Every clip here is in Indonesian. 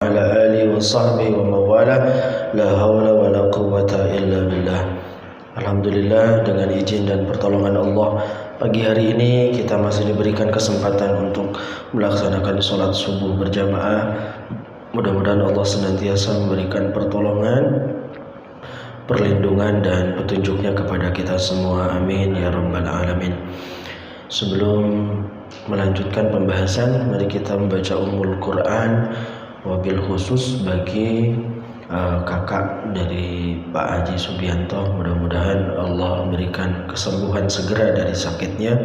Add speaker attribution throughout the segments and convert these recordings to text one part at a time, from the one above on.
Speaker 1: ala alihi wa sahbihi wa mawala la hawla wa la quwwata illa billah. Alhamdulillah, dengan izin dan pertolongan Allah, pagi hari ini kita masih diberikan kesempatan untuk melaksanakan sholat subuh berjamaah. Mudah-mudahan Allah senantiasa memberikan pertolongan, perlindungan dan petunjuknya kepada kita semua, amin ya rabbal alamin. Sebelum melanjutkan pembahasan, mari kita membaca Ummul Quran, wabil khusus bagi kakak dari Pak Haji Subianto. Mudah-mudahan Allah memberikan kesembuhan segera dari sakitnya,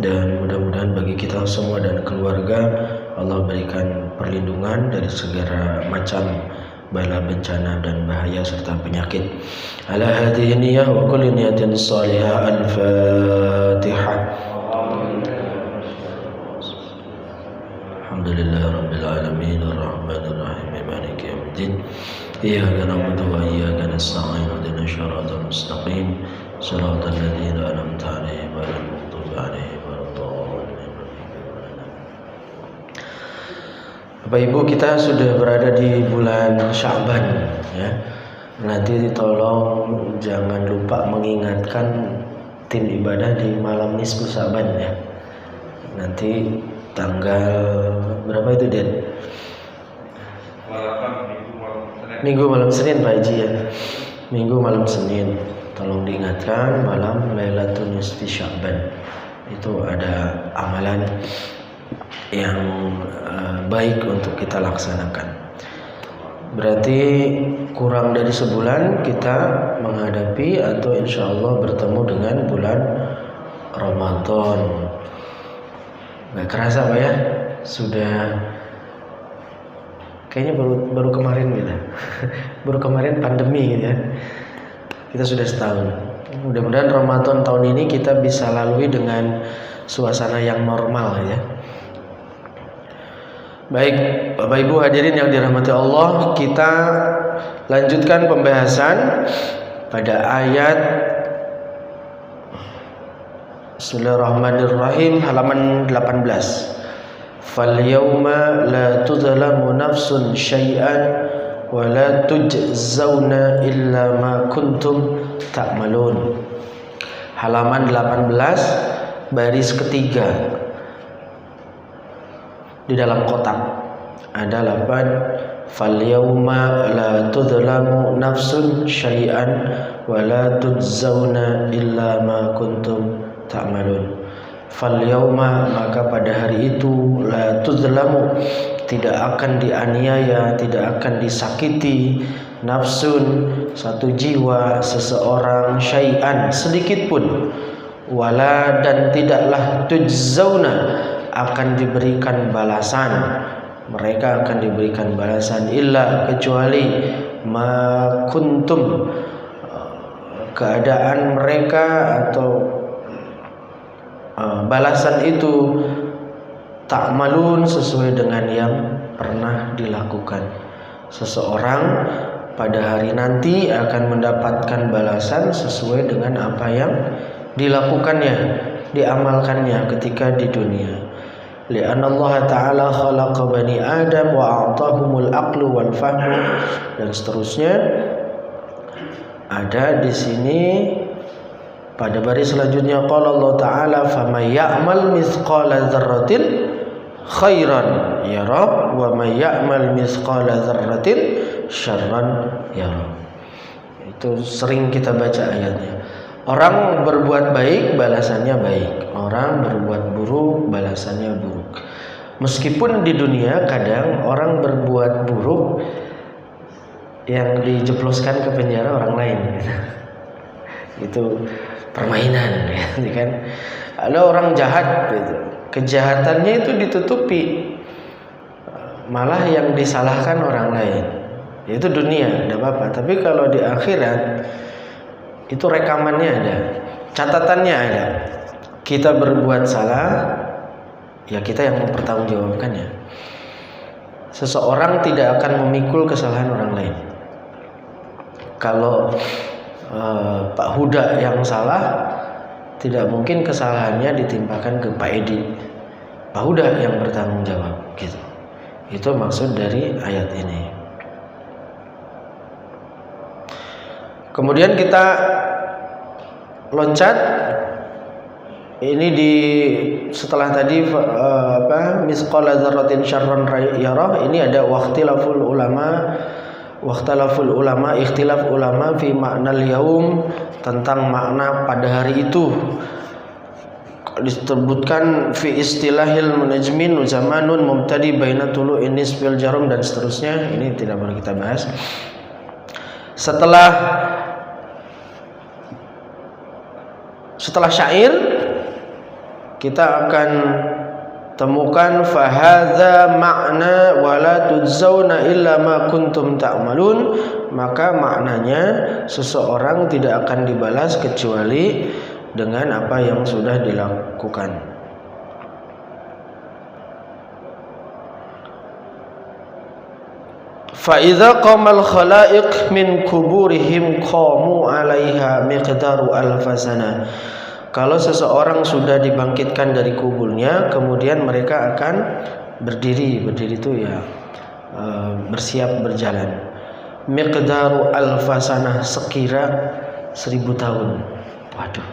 Speaker 1: dan mudah-mudahan bagi kita semua dan keluarga Allah berikan perlindungan dari segala macam bala bencana dan bahaya serta penyakit. Ala hadhihi niyyah wa kulli niyatin salihah. Al-Fatihah. Alhamdulillah rabbil alamin arrahmanir rahim maliki yaumiddin iyyaka na'budu wa iyyaka nasta'in ihdinas siratal mustaqim siratal ladzina an'amta 'alaihim ghairil maghdubi 'alaihim waladdallin. Bapak Ibu, kita sudah berada di bulan Sya'ban ya. Nanti tolong jangan lupa mengingatkan tim ibadah di malam nisfu Sya'ban ya. Nanti tanggal berapa itu, Den? Minggu malam Senin Pak Haji ya. Minggu malam Senin. Tolong diingatkan malam Lailatul Nisfi Sya'ban. Itu ada amalan yang baik untuk kita laksanakan. Berarti kurang dari sebulan kita menghadapi atau insya Allah bertemu dengan bulan Ramadan. Gak kerasa Pak ya, sudah kayaknya baru kemarin gitu. Baru kemarin pandemi gitu ya. Kita sudah setahun. Mudah-mudahan Ramadan tahun ini kita bisa lalui dengan suasana yang normal ya. Baik, Bapak Ibu hadirin yang dirahmati Allah, kita lanjutkan pembahasan pada ayat Bismillahirrahmanirrahim, halaman 18. Fal yawma la tuzlamu nafsun syai'an wa la tujzauna illa ma kuntum ta'malun. Halaman 18 baris ketiga. Di dalam kotak ada lapan fal yawma la tuzlamu nafsun syai'an wa la tujzauna illa ma kuntum ta'malun. Fal yauma, maka pada hari itu, la tuzlamu, tidak akan dianiaya, tidak akan disakiti, nafsun, satu jiwa, seseorang, syai'an, sedikit pun, wala, dan tidaklah tujzauna, akan diberikan balasan, mereka akan diberikan balasan, illa, kecuali ma kuntum, keadaan mereka atau balasan itu ta'malun, sesuai dengan yang pernah dilakukan. Seseorang pada hari nanti akan mendapatkan balasan sesuai dengan apa yang dilakukannya, diamalkannya ketika di dunia. Li'anna Allah Ta'ala khalaqa bani Adam wa a'tahumul aqlu wal fahmu, dan seterusnya. Ada di sini pada baris selanjutnya, qala Allah Ta'ala faman ya'mal mithqala dzarratin khairan yara wa man ya'mal mithqala dzarratin syarran yara. Itu sering kita baca ayatnya. Orang berbuat baik balasannya baik, orang berbuat buruk balasannya buruk. Meskipun di dunia kadang orang berbuat buruk yang dijebloskan ke penjara orang lain gitu. Itu permainan ya kan. Ada orang jahat gitu, kejahatannya itu ditutupi, malah yang disalahkan orang lain. Itu dunia, tidak apa-apa. Tapi kalau di akhirat itu rekamannya ada, catatannya ada. Kita berbuat salah, ya kita yang mempertanggungjawabkannya. Seseorang tidak akan memikul kesalahan orang lain. Kalau Pak Huda yang salah, tidak mungkin kesalahannya ditimpakan ke Pak Edi. Pak Huda yang bertanggung jawab gitu. Itu maksud dari ayat ini. Kemudian kita loncat ini di setelah tadi misqala dzarratin syarran yarah, ini ada waqtilaful ulama ikhtilaf ulama fi ma'nal yaum, tentang makna pada hari itu. Disebutkan fi istilahil munajmin zamanun mubtadi baina tulu'in nisfil jarum dan seterusnya. Ini tidak perlu kita bahas. Setelah syair kita akan temukan fahadza makna wala tujzauna illa ma kuntum ta'malun, maka maknanya seseorang tidak akan dibalas kecuali dengan apa yang sudah dilakukan. Fa idza qamal khalaiq min kuburihim qamu 'alaiha miqdaru alfasana. Kalau seseorang sudah dibangkitkan dari kuburnya, kemudian mereka akan berdiri itu ya bersiap berjalan. Miqdaru alfasanah, sekira 1000 tahun. Waduh.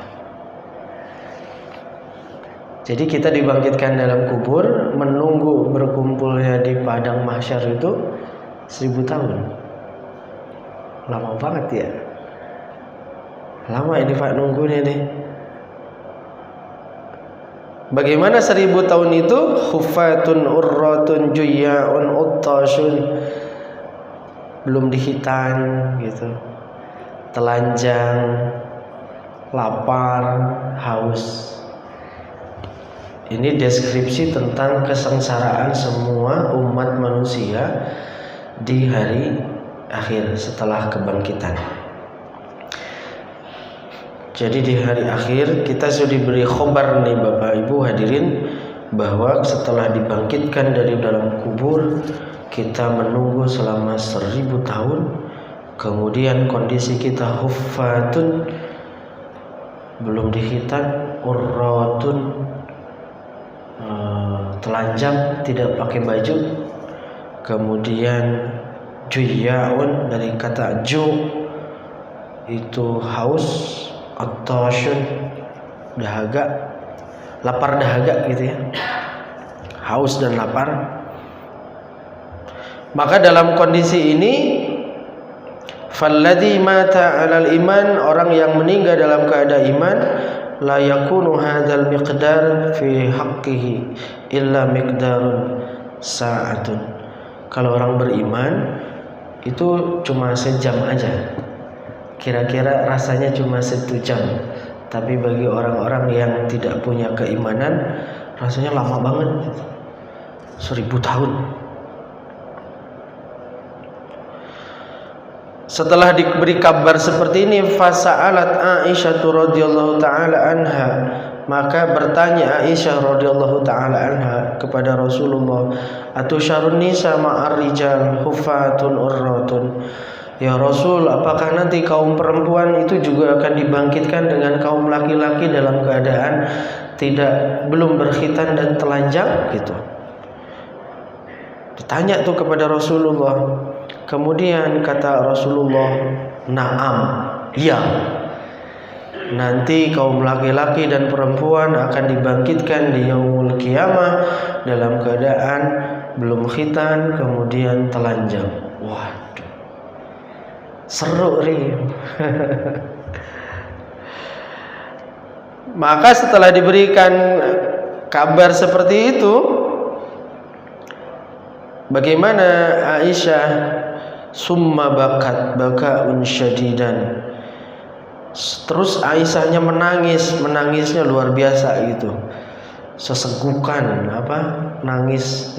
Speaker 1: Jadi kita dibangkitkan dalam kubur, menunggu berkumpulnya di padang mahsyar itu 1000 tahun. Lama banget ya. Lama ini Pak nunggunya nih. Bagaimana 1000 tahun itu? Khuffatun urratun juyya'un uttashun, belum dihitan gitu, telanjang, lapar, haus. Ini deskripsi tentang kesengsaraan semua umat manusia di hari akhir setelah kebangkitan. Jadi di hari akhir kita sudah diberi khobar nih Bapak Ibu hadirin, bahwa setelah dibangkitkan dari dalam kubur kita menunggu selama 1000 tahun. Kemudian kondisi kita huffatun, belum dihitan, urratun, telanjang, tidak pakai baju. Kemudian juyya'un, dari kata ju itu haus, attashun dahaga, lapar dahaga gitu ya, haus dan lapar. Maka dalam kondisi ini falladzi mata 'alal iman, orang yang meninggal dalam keadaan iman, la yakunu hadzal miqdar fi haqqihi illa miqdarun sa'atun. Kalau orang beriman itu cuma sejam aja, kira-kira rasanya cuma 1 jam. Tapi bagi orang-orang yang tidak punya keimanan, rasanya lama banget, 1000 tahun. Setelah diberi kabar seperti ini, fasa'alat Aisyah radhiyallahu taala anha, maka bertanya Aisyah radhiyallahu taala anha kepada Rasulullah, atusyarun nisa ma'ar rijal huffatun urratun. Ya Rasul, apakah nanti kaum perempuan itu juga akan dibangkitkan dengan kaum laki-laki dalam keadaan belum berkhitan dan telanjang gitu? Ditanya tuh kepada Rasulullah. Kemudian kata Rasulullah, "Na'am, ya. Nanti kaum laki-laki dan perempuan akan dibangkitkan di yaumul qiyamah dalam keadaan belum khitan kemudian telanjang." Waduh. Seru rim. Maka setelah diberikan kabar seperti itu, bagaimana Aisyah? Summa bakaun syadidan. Terus Aisyahnya menangisnya luar biasa gitu. Sesegukan nangis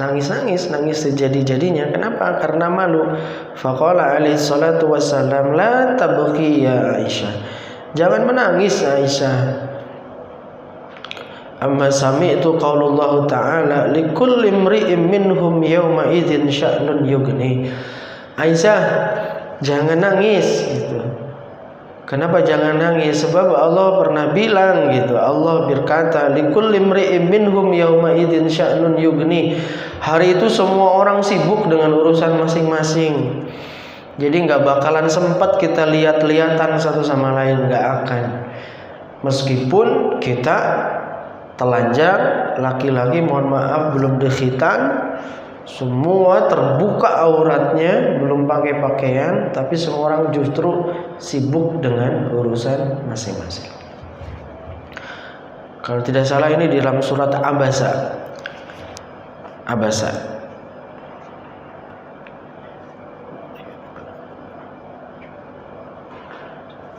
Speaker 1: sejadi-jadinya. Kenapa? Karena malu. Faqala alaihi salatu wassalam, la tabki ya Aisyah, jangan menangis Aisyah. Amma sami'tu qaulullah ta'ala likulli imri'in minhum yawma idzin sya'nun yughni. Aisyah, jangan nangis gitu. Kenapa jangan nangis? Sebab Allah pernah bilang gitu. Allah berkata, likulli imri'in minhum yauma idzin sya'nun yughni. Hari itu semua orang sibuk dengan urusan masing-masing. Jadi nggak bakalan sempat kita lihat-lihatan satu sama lain, nggak akan. Meskipun kita telanjang, laki-laki mohon maaf belum dikhitan, semua terbuka auratnya, belum pakai pakaian, tapi semua orang justru sibuk dengan urusan masing-masing. Kalau tidak salah ini di dalam surat Abasa.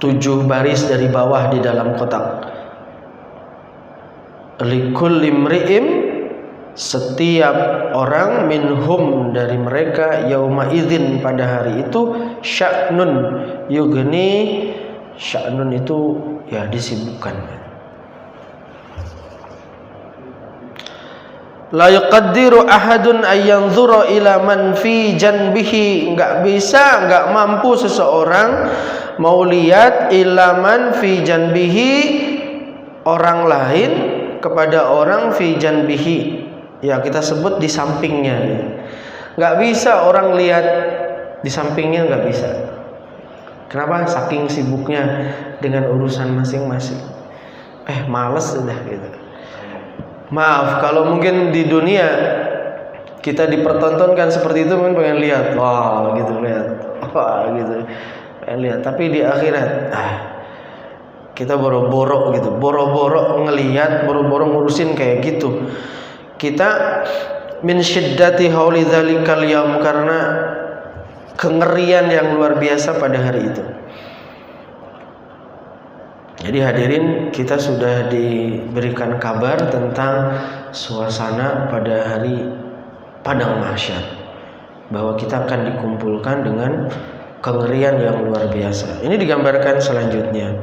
Speaker 1: 7 baris dari bawah di dalam kotak. Likulli imri'in, setiap orang, minhum dari mereka, yauma idzin pada hari itu, sya'nun yughni. Sya'nun itu ya disibukkan. La yuqaddiru ahadun ayyanzura ila man fi janbihi. Enggak bisa, enggak mampu seseorang mau lihat ila man fi janbihi, orang lain kepada orang fi janbihi. Ya kita sebut di sampingnya. Nggak bisa orang lihat di sampingnya, nggak bisa. Kenapa? Saking sibuknya dengan urusan masing-masing. Males udah gitu. Maaf kalau mungkin di dunia kita dipertontonkan seperti itu, mungkin pengen lihat, wah gitu, pengen lihat. Tapi di akhirat, kita boro-boro gitu, boro-boro ngelihat, boro-boro ngurusin kayak gitu. Kita min syiddati hauli dzalikal yaum, karena kengerian yang luar biasa pada hari itu. Jadi hadirin, kita sudah diberikan kabar tentang suasana pada hari padang mahsyar, bahwa kita akan dikumpulkan dengan kengerian yang luar biasa. Ini digambarkan selanjutnya.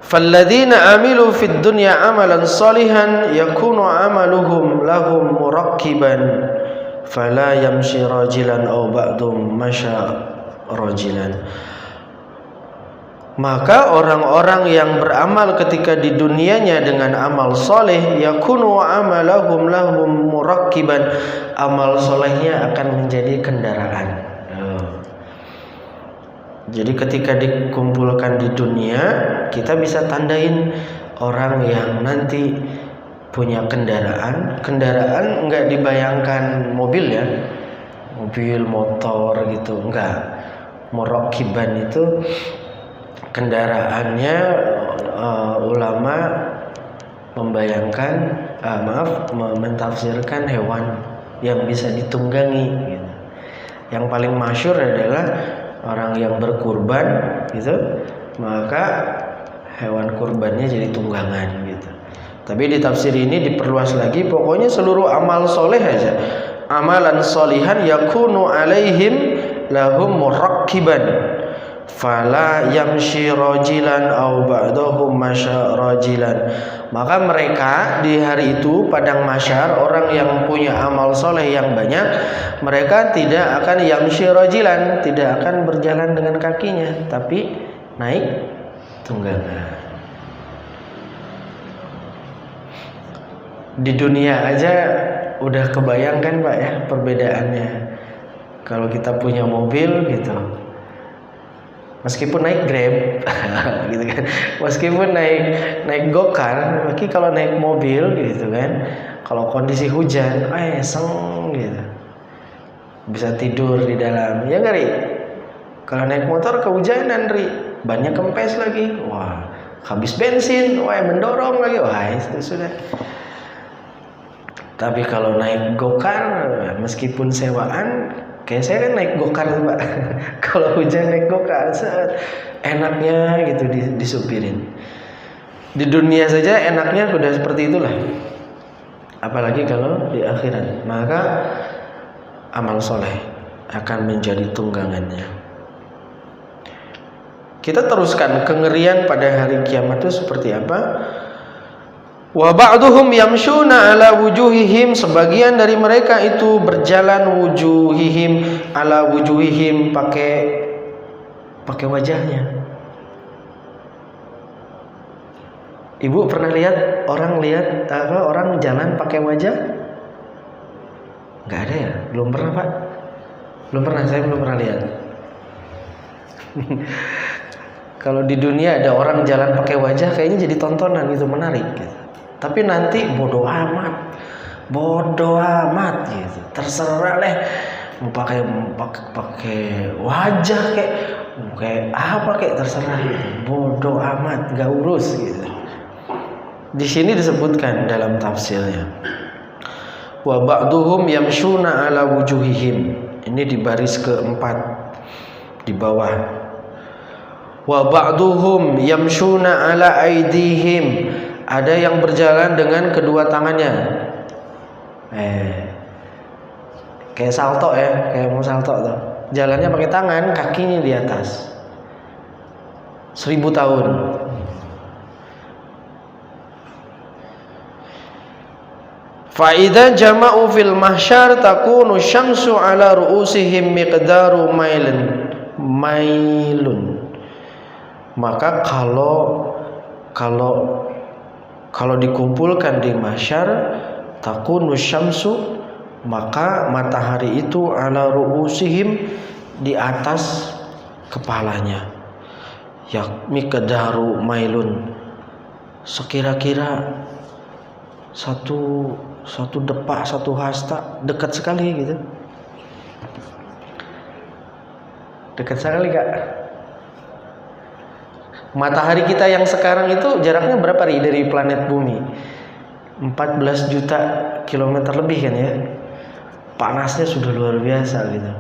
Speaker 1: Falladzina amilu fid dunya amalan salihan yakunu amaluhum lahum murakkiban fala yamshi rajilan aw ba'dhum masya rajilan. Maka orang-orang yang beramal ketika di dunianya dengan amal soleh, yakunu amalahum lahum murakkiban, amal solehnya akan menjadi kendaraan. Jadi ketika dikumpulkan di dunia, kita bisa tandain orang yang nanti punya kendaraan. Kendaraan enggak dibayangkan mobil ya, mobil, motor gitu, enggak. Murakkiban itu kendaraannya, ulama membayangkan, mentafsirkan hewan yang bisa ditunggangi gitu. Yang paling masyhur adalah orang yang berkurban gitu, maka hewan kurbannya jadi tunggangan gitu. Tapi di tafsir ini diperluas lagi, pokoknya seluruh amal soleh aja, amalan solihan yakunu alaihim lahum murakkiban fala yamshi rajilan aw ba'dahum masya rajilan. Maka mereka di hari itu padang mahsyar, orang yang punya amal soleh yang banyak, mereka tidak akan yamshi rajilan, tidak akan berjalan dengan kakinya, tapi naik tunggangan. Di dunia aja udah kebayangkan Pak ya perbedaannya. Kalau kita punya mobil gitu, meskipun naik Grab gitu kan, meskipun naik gokar, tapi kalau naik mobil gitu kan, kalau kondisi hujan, seng gitu, bisa tidur di dalam, ya ngeri. Kalau naik motor kehujanan, bannya kempes lagi, wah habis bensin, mendorong lagi, itu sudah. Tapi kalau naik gokar, meskipun sewaan, kayak saya kan naik gokar Pak. Kalau hujan naik gokar, enaknya gitu disupirin. Di dunia saja enaknya udah seperti itulah, apalagi kalau di akhirat. Maka amal soleh akan menjadi tunggangannya. Kita teruskan kengerian pada hari kiamat itu seperti apa. Wa ba'duhum yamshuna ala wujuhihim, sebagian dari mereka itu berjalan wujuhihim ala wujuhihim, pakai pakai wajahnya. Ibu pernah lihat orang jalan pakai wajah? Nggak ada ya? Belum pernah, Pak? Belum pernah, saya belum pernah lihat. Kalau di dunia ada orang jalan pakai wajah, kayaknya jadi tontonan gitu, menarik gitu. Tapi nanti bodoh amat gitu. Terserah deh mau pakai wajah kayak apa kayak terserah gitu. Bodoh amat, gak urus gitu. Di sini disebutkan dalam tafsirnya. Wa ba'duhum yamshuna ala wujuhihim. Ini di baris keempat di bawah. Wa ba'duhum yamshuna ala aidihim. Ada yang berjalan dengan kedua tangannya. Kayak salto ya, kayak mau salto tuh. Jalannya pakai tangan, kakinya di atas. 1000 tahun. Fa idza jama'u fil mahsyar takunu syamsu ala ru'usihim miqdaru mailun. Maka kalau dikumpulkan di mahsyar takunu syamsu, maka matahari itu ala ru'usihim, di atas kepalanya. Ya miqdaru mailun, sekira-kira satu depak, satu hasta, dekat sekali gitu. Dekat sekali, Kak. Matahari kita yang sekarang itu jaraknya berapa dari planet bumi? 14 juta kilometer lebih kan ya. Panasnya sudah luar biasa gitu.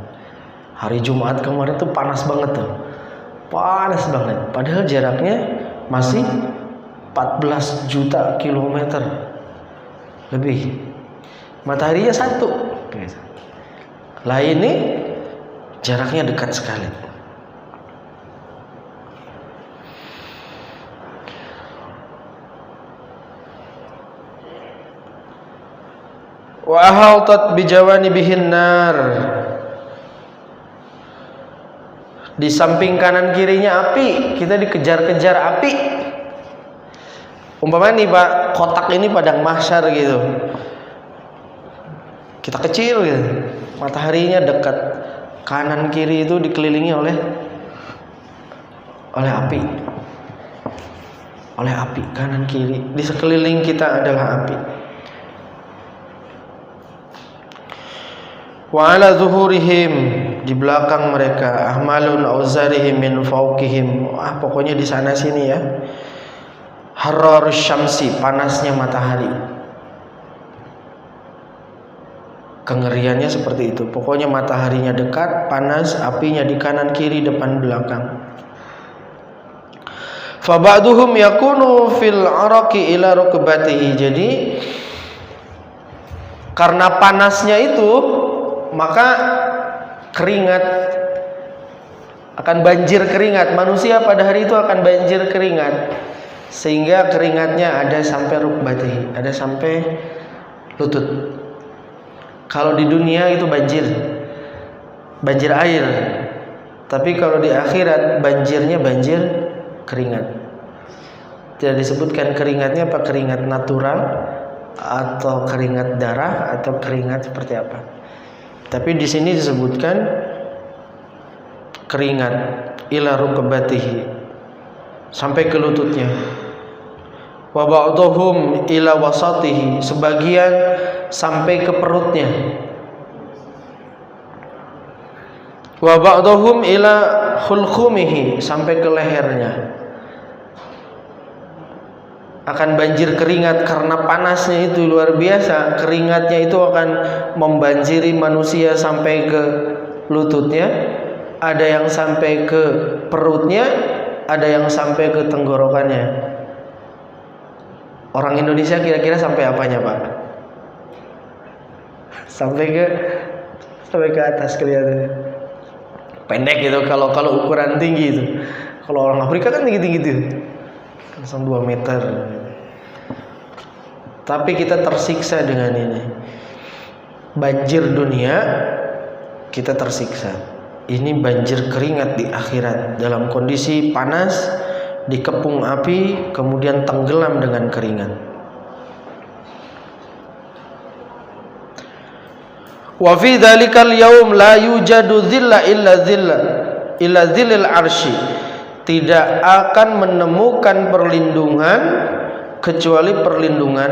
Speaker 1: Hari Jumat kemarin tuh panas banget tuh. Panas banget. Padahal jaraknya masih 14 juta kilometer lebih. Mataharinya satu. Lah ini jaraknya dekat sekali. Wa ahaltat bijawanibihin nar. Di samping kanan kirinya api, kita dikejar-kejar api. Umpamanya nih Pak, kotak ini padang mahsyar gitu. Kita kecil gitu. Mataharinya dekat. Kanan kiri itu dikelilingi oleh api. Oleh api kanan kiri. Di sekeliling kita adalah api. Wa ala zuhurihim, di belakang mereka, ahmalun auzarihim min fawqihim. Pokoknya di sana sini ya. Harrarus syamsi, panasnya matahari. Kengeriannya seperti itu. Pokoknya mataharinya dekat, panas, apinya di kanan kiri, depan belakang. Fa ba'duhum yakunu fil araqi ila rukbatihi. Jadi karena panasnya itu, maka keringat akan banjir keringat. Manusia pada hari itu akan banjir keringat, sehingga keringatnya ada sampai rukbatihi, ada sampai lutut. Kalau di dunia itu banjir air, tapi kalau di akhirat banjirnya banjir keringat. Tidak disebutkan keringatnya apa keringat natural atau keringat darah atau keringat seperti apa. Tapi di sini disebutkan keringat ila rukbatihi, sampai ke lututnya. Wa ba'dhum ila wasatihi, sebagian sampai ke perutnya. Wa ba'dhum ila khulkhumihi, sampai ke lehernya. Akan banjir keringat karena panasnya itu luar biasa. Keringatnya itu akan membanjiri manusia sampai ke lututnya. Ada yang sampai ke perutnya, ada yang sampai ke tenggorokannya. Orang Indonesia kira-kira sampai apanya, Pak? Sampai ke atas kelihatan. Pendek gitu kalau ukuran tinggi itu. Kalau orang Afrika kan tinggi-tinggi itu. Langsung 2 meter. Tapi kita tersiksa dengan ini. Banjir dunia, kita tersiksa. ini banjir keringat di akhirat dalam kondisi panas, dikepung api, kemudian tenggelam dengan keringat. Wa fi dzalikal yaum la yujadu dhilla illa dhillil arsy. Tidak akan menemukan perlindungan kecuali perlindungan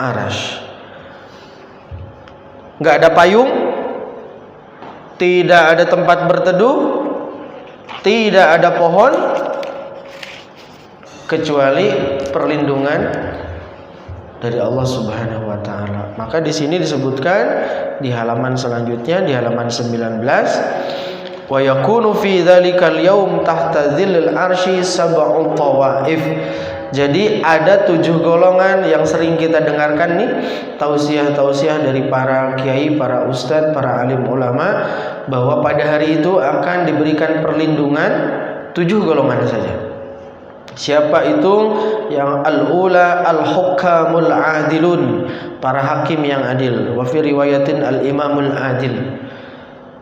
Speaker 1: arasy. Enggak ada payung, tidak ada tempat berteduh, tidak ada pohon kecuali perlindungan dari Allah Subhanahu wa taala. Maka di sini disebutkan di halaman selanjutnya, di halaman 19, wa yakunu fi dzalikal yaum tahta dzillil arsy sab'u tawaif. Jadi ada 7 golongan yang sering kita dengarkan nih, tausiah-tausiah dari para kiai, para ustadz, para alim ulama, bahwa pada hari itu akan diberikan perlindungan 7 golongan saja. Siapa itu? Yang al-ula al-hukamul adilun, para hakim yang adil. Wa fi riwayatin al-imamul adil,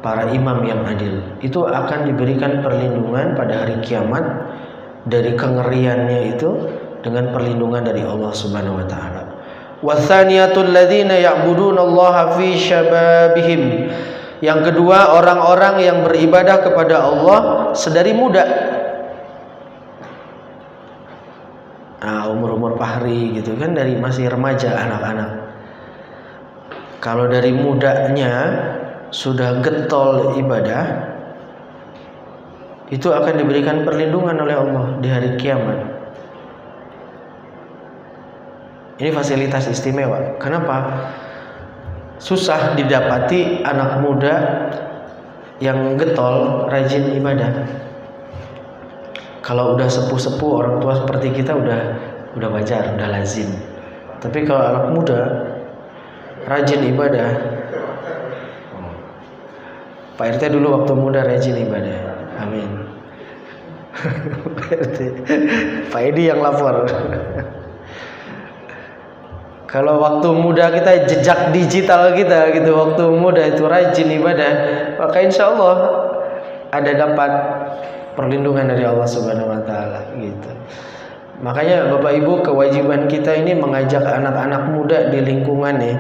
Speaker 1: para imam yang adil. Itu akan diberikan perlindungan pada hari kiamat dari kengeriannya itu dengan perlindungan dari Allah Subhanahu wa taala. Watsaniyatul ladzina ya'budunallaha fi syababihim. Yang kedua, orang-orang yang beribadah kepada Allah sedari muda. Nah, umur-umur pahri gitu kan, dari masih remaja anak-anak. Kalau dari mudanya sudah getol ibadah, itu akan diberikan perlindungan oleh Allah di hari kiamat. Ini fasilitas istimewa. Kenapa? Susah didapati anak muda yang getol, rajin ibadah. Kalau udah sepuh-sepuh orang tua seperti kita udah wajar, udah lazim. Tapi kalau anak muda rajin ibadah, Pak RT dulu waktu muda rajin ibadah. Amin. Pak Edi yang lapor. Kalau waktu muda kita, jejak digital kita gitu, waktu muda itu rajin ibadah, maka insya Allah ada dapat perlindungan dari Allah Subhanahu wa taala gitu. Makanya Bapak Ibu, kewajiban kita ini mengajak anak-anak muda di lingkungan nih,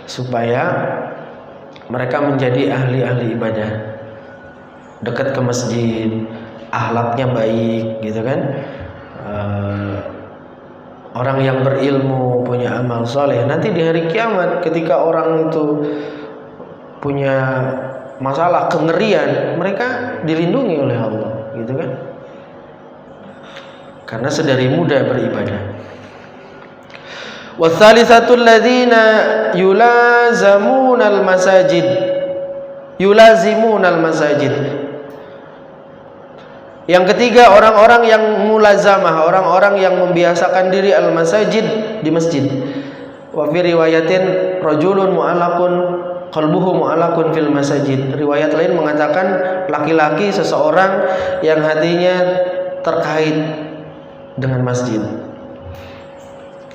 Speaker 1: supaya mereka menjadi ahli-ahli ibadah, dekat ke masjid, akhlaknya baik gitu kan. Orang yang berilmu, punya amal soleh, nanti di hari kiamat ketika orang itu punya masalah kengerian, mereka dilindungi oleh Allah gitu kan, karena sedari muda beribadah. Watsalisatul ladzina yulazimunal masajid. Yang ketiga, orang-orang yang mulazamah, orang-orang yang membiasakan diri al-masajid, di masjid. Wa fi riwayatin rajulun mu'allaqun qalbuhu mu'allaqun fil masajid. Riwayat lain mengatakan laki-laki, seseorang yang hatinya terkait dengan masjid.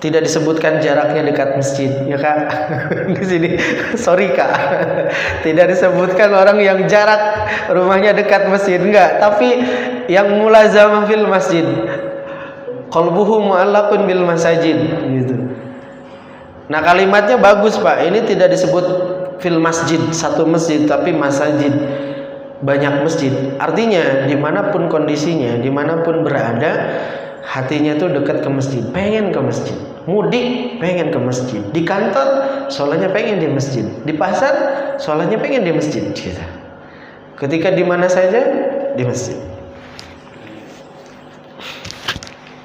Speaker 1: Tidak disebutkan jaraknya dekat masjid, ya Kak. Di sini, sorry Kak. Tidak disebutkan orang yang jarak rumahnya dekat masjid, enggak. Tapi yang mulazamah fil masjid, qalbuhu mu'allaqun bil masajid, gitu. Nah, kalimatnya bagus Pak. Ini tidak disebut fil masjid, satu masjid, tapi masajid, banyak masjid. Artinya dimanapun kondisinya, dimanapun berada, hatinya tuh dekat ke masjid, pengen ke masjid. Mudik pengen ke masjid, di kantor sholatnya pengen di masjid, di pasar sholatnya pengen di masjid gitu. Ketika di mana saja di masjid.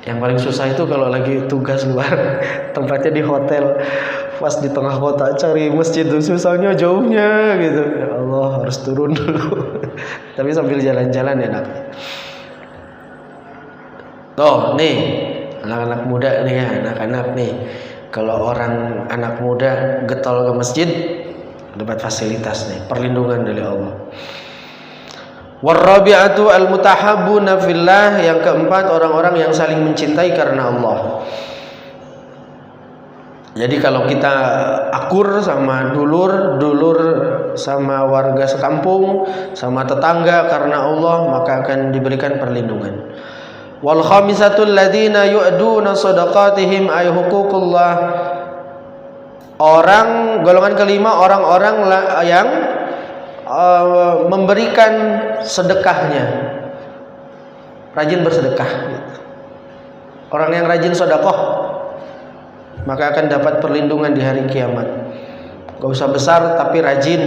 Speaker 1: Yang paling susah itu kalau lagi tugas luar, tempatnya di hotel, pas di tengah kota, cari masjid tuh susahnya, jauhnya gitu. Ya Allah, harus turun dulu. Tapi sambil jalan-jalan enak. Tuh nih, anak-anak muda nih ya, anak-anak nih, kalau orang anak muda getol ke masjid, dapat fasilitas nih, perlindungan dari Allah. Warabi'atu al-mutahabbuna fillah. Yang keempat, orang-orang yang saling mencintai karena Allah. Jadi kalau kita akur sama dulur sama warga sekampung, sama tetangga karena Allah, maka akan diberikan perlindungan. Wal khamisatul ladzina yu'duna shadaqatihim ay huququllah. Golongan kelima orang-orang yang memberikan sedekahnya, rajin bersedekah. Orang yang rajin sedekah maka akan dapat perlindungan di hari kiamat. Gak usah besar tapi rajin.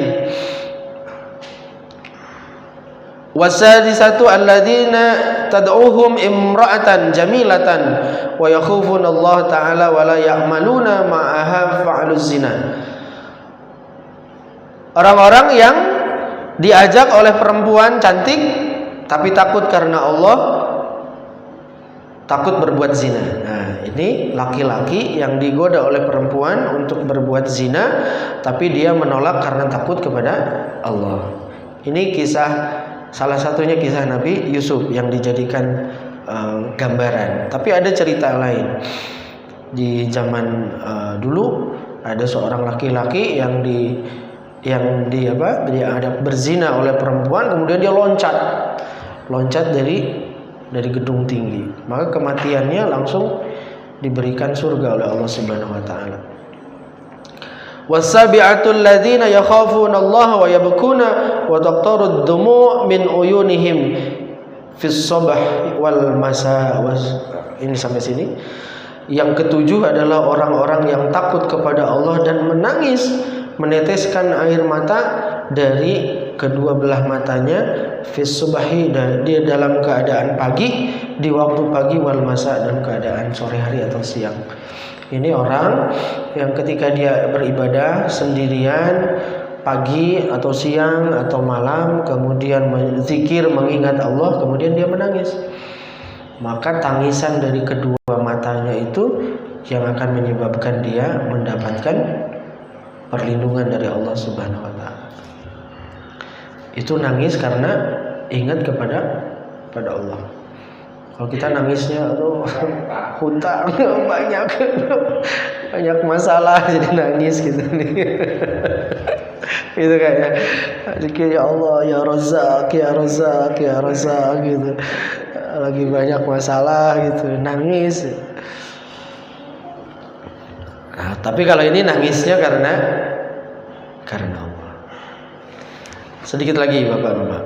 Speaker 1: Wasadisatu alladzina tad'uhum imra'atan jamilatan wa yakhufuna Allah ta'ala wa la ya'maluna ma'aha fa'aluz zina. Orang-orang yang diajak oleh perempuan cantik tapi takut karena Allah, takut berbuat zina. Nah, ini laki-laki yang digoda oleh perempuan untuk berbuat zina, tapi dia menolak karena takut kepada Allah. Ini salah satunya kisah Nabi Yusuf yang dijadikan gambaran. Tapi ada cerita lain. Di zaman dulu ada seorang laki-laki yang dia berzina oleh perempuan, kemudian dia loncat dari gedung tinggi, maka kematiannya langsung diberikan surga oleh Allah Subhanahu wa taala. Wasabi'atul ladzina yakhafuna Allah wa yabkuna wa taqtarud dumu' min uyunihim fis sabah wal masa. Ini sampai sini. Yang ketujuh adalah orang-orang yang takut kepada Allah dan menangis, meneteskan air mata dari kedua belah matanya fis subahi, dia dalam keadaan pagi, di waktu pagi, wal masa, dan keadaan sore hari atau siang. Ini orang yang ketika dia beribadah sendirian pagi atau siang atau malam, kemudian zikir mengingat Allah, kemudian dia menangis, maka tangisan dari kedua matanya itu yang akan menyebabkan dia mendapatkan perlindungan dari Allah Subhanahu wa taala. Itu nangis karena ingat kepada Allah. Kalau kita nangisnya hutang banyak masalah jadi nangis gitu nih. Itu kayak ya Allah ya Razzaq ya Razzaq ya Razzaq gitu. Lagi banyak masalah gitu, nangis. Nah, tapi kalau ini nangisnya karena Allah. Sedikit lagi Bapak-Bapak.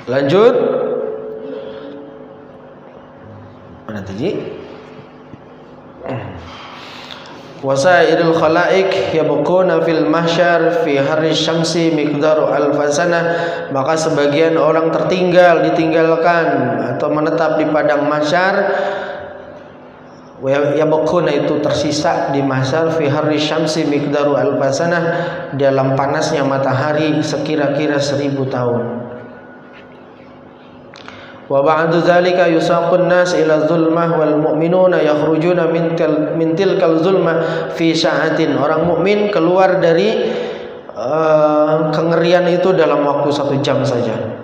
Speaker 1: Lanjut. Mana tadi? Wasairul khalaik yabquna fil mahsyar fi harri syamsi miqdaru alfasana. Maka sebagian orang ditinggalkan atau menetap di padang mahsyar. Yabquna itu tersisa di mahsyar fi harri syamsi miqdaru alfasana, dalam panasnya matahari sekira-kira 1000 tahun. Wa ba'du dzalika yusaqun nas ila zulmah wal mu'minuna yakhrujuna min tilkal zulmah fi sa'atin. Orang mukmin keluar dari kengerian itu dalam waktu 1 jam saja.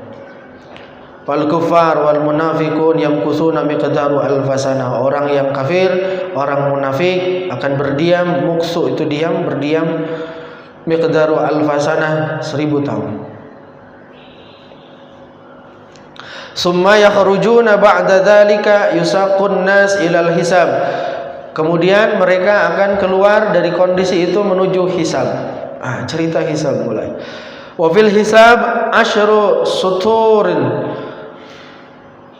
Speaker 1: Wal kufar wal munafiqun yamkusuna miqdaru alfasana. Orang yang kafir, orang munafik akan berdiam, muksu itu diam, berdiam, miqdaru alfasana 1000 tahun. Summa yakhrujuna ba'da dzalika yusaqun nas ilal hisab. Kemudian mereka akan keluar dari kondisi itu menuju hisab. Cerita hisab mulai. Wa fil hisab asyru suturin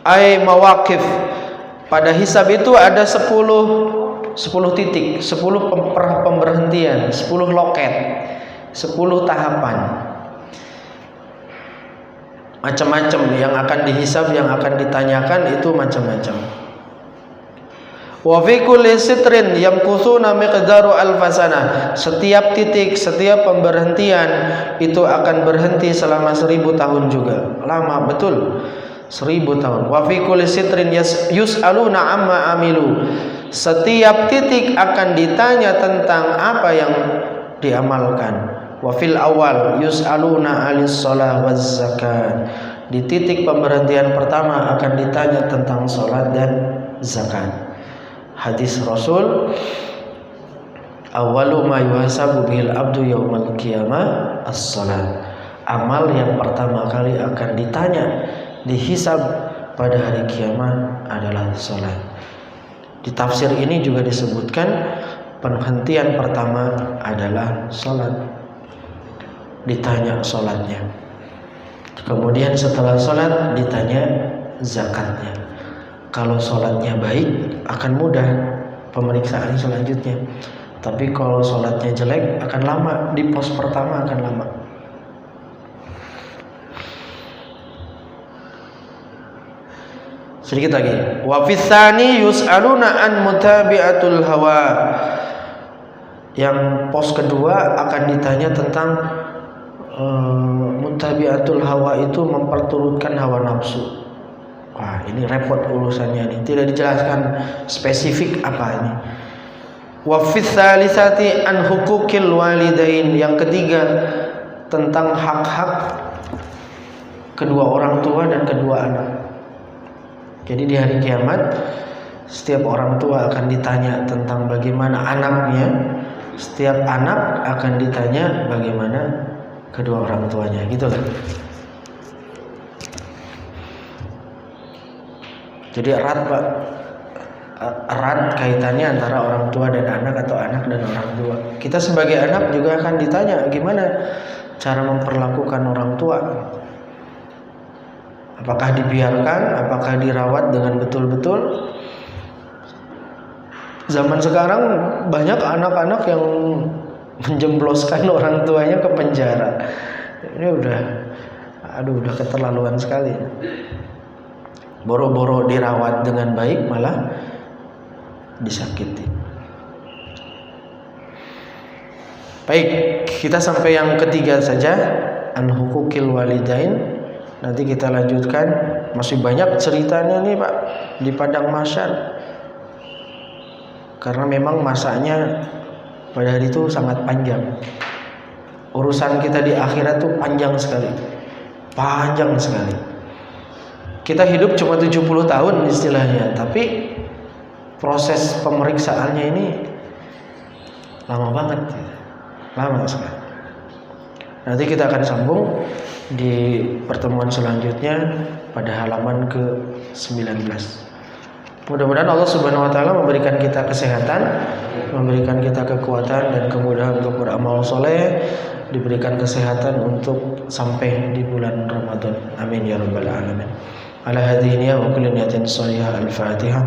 Speaker 1: ay mawaqif. Pada hisab itu ada 10 titik, 10 pemberhentian, 10 loket, 10 tahapan. Macam-macam yang akan dihisab, yang akan ditanyakan itu macam-macam. Wa fi kulli sitrin yamkusuna miqdaru alfasana. Setiap titik, setiap pemberhentian itu akan berhenti selama 1000 tahun juga. Lama betul. 1000 tahun. Wa fi kulli sitrin yus'aluna amma amilu. Setiap titik akan ditanya tentang apa yang diamalkan. Wa fil awal yus'aluna 'alis shalah waz zakat. Di titik pemberhentian pertama akan ditanya tentang salat dan zakat. Hadis Rasul, awwalu ma yuhasabu bihil abdu yaumal qiyamah as-salat. Amal yang pertama kali akan ditanya, dihisab pada hari kiamat adalah salat. Di tafsir ini juga disebutkan penghentian pertama adalah salat. Ditanya salatnya. Kemudian setelah salat ditanya zakatnya. Kalau salatnya baik akan mudah pemeriksaan selanjutnya. Tapi kalau salatnya jelek akan lama, di pos pertama akan lama. Sedikit lagi. Wa fis tsani yus'aluna an mutabi'atul hawa. Yang pos kedua akan ditanya tentang mutabi'atul hawa, itu memperturutkan hawa nafsu. Wah, ini repot urusannya ini. Tidak dijelaskan spesifik apa ini. Wa fis tsalisati an huquqil walidain. Yang ketiga tentang hak-hak kedua orang tua dan kedua anak. Jadi di hari kiamat setiap orang tua akan ditanya tentang bagaimana anaknya. Setiap anak akan ditanya bagaimana kedua orang tuanya, gitu kan? Jadi erat, Pak. Erat kaitannya antara orang tua dan anak atau anak dan orang tua. Kita sebagai anak juga akan ditanya gimana cara memperlakukan orang tua. Apakah dibiarkan, apakah dirawat dengan betul-betul? Zaman sekarang banyak anak-anak yang menjemploskan orang tuanya ke penjara. Ini udah keterlaluan sekali. Boro-boro dirawat dengan baik malah disakiti. Baik, kita sampai yang ketiga saja, an huquqil walidain. Nanti kita lanjutkan, masih banyak ceritanya nih Pak di padang mahsyar. Karena memang masanya pada hari itu sangat panjang. Urusan kita di akhirat tuh panjang sekali. Panjang sekali. Kita hidup cuma 70 tahun istilahnya, tapi proses pemeriksaannya ini lama banget. Lama sekali. Nanti kita akan sambung di pertemuan selanjutnya pada halaman ke-19. Mudah-mudahan Allah Subhanahu wa taala memberikan kita kesehatan, memberikan kita kekuatan dan kemudahan untuk beramal soleh, diberikan kesehatan untuk sampai di bulan Ramadan. Amin ya rabbal alamin. Ala hadhihi wa kulli niyatin shalihah. Al-Fatihah.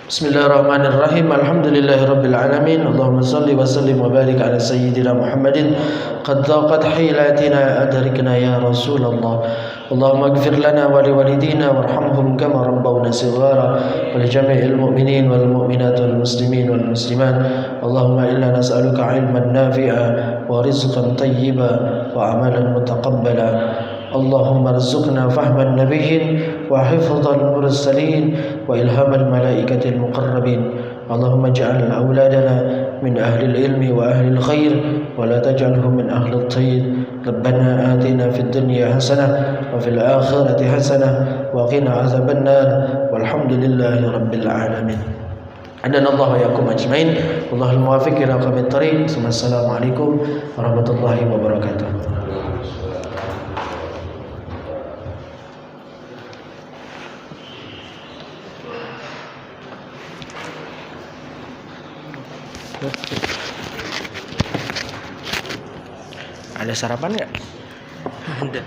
Speaker 1: Bismillahirrahmanirrahim. Alhamdulillahirabbil alamin. Allahumma shalli wa sallim wa barik ala sayyidina Muhammadin. Qad daqat hilatina adrikna ya Rasulullah. Allahumma ighfir lana wa liwalidina warhamhum kama rabbawna shighara wa li jami'il mu'minin wal mu'minat wal muslimin wal muslimat. Allahumma inna nas'aluka 'ilman nafi'a wa rizqan tayyiban wa 'amalan mutaqabbala. اللهم ارزقنا فهم النبيين وحفظ المرسلين وإلهام الملائكة المقربين. اللهم اجعل أولادنا من أهل العلم وأهل الخير ولا تجعلهم من أهل الطير. ربنا آتنا في الدنيا حسنة وفي الآخرة حسنة وقنا عذاب النار والحمد لله رب العالمين. أدنا الله وإياكم أجمعين. والله الموافق إلى أقوم الطريق. ثم السلام عليكم ورحمة الله وبركاته. Ada sarapan nggak? Ada.